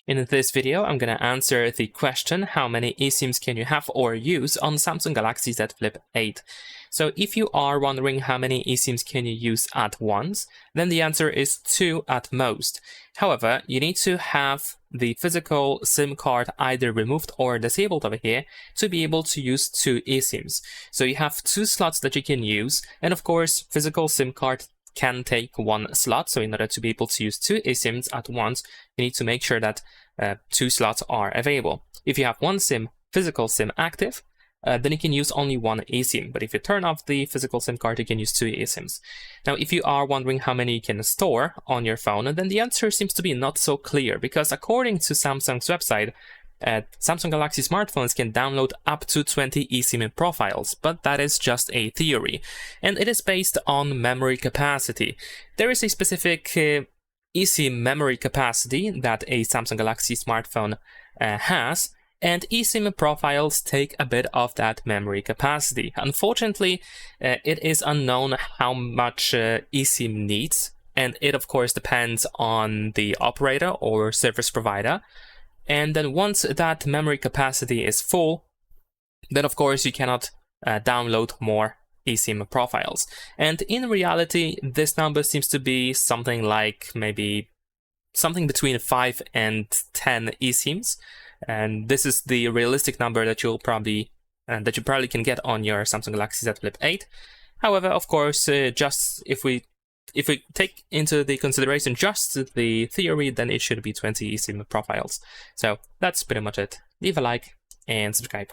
In this video, I'm going to answer the question, how many eSIMs can you have or use on Samsung Galaxy Z Flip 8? So if you are wondering how many eSIMs can you use at once, then the answer is 2 at most. However, you need to have the physical SIM card either removed or disabled over here to be able to use 2 eSIMs. So you have 2 slots that you can use, and of course, physical SIM card can take 1 slot. So in order to be able to use 2 eSIMs at once, you need to make sure that 2 slots are available. If you have 1 SIM, physical SIM active, then you can use only 1 eSIM. But if you turn off the physical SIM card, you can use 2 eSIMs. Now, if you are wondering how many you can store on your phone, then the answer seems to be not so clear, because according to Samsung's website, Samsung Galaxy smartphones can download up to 20 eSIM profiles, but that is just a theory, and it is based on memory capacity. There is a specific eSIM memory capacity that a Samsung Galaxy smartphone has, and eSIM profiles take a bit of that memory capacity. Unfortunately, it is unknown how much eSIM needs, and it of course depends on the operator or service provider. And then once that memory capacity is full, then of course you cannot download more eSIM profiles. And in reality, this number seems to be something like maybe something between 5 and 10 eSIMs. And this is the realistic number that you probably can get on your Samsung Galaxy Z Flip 8. However, of course, just if we take into the consideration just the theory, then it should be 20 eSIM profiles. So that's pretty much it. Leave a like and subscribe.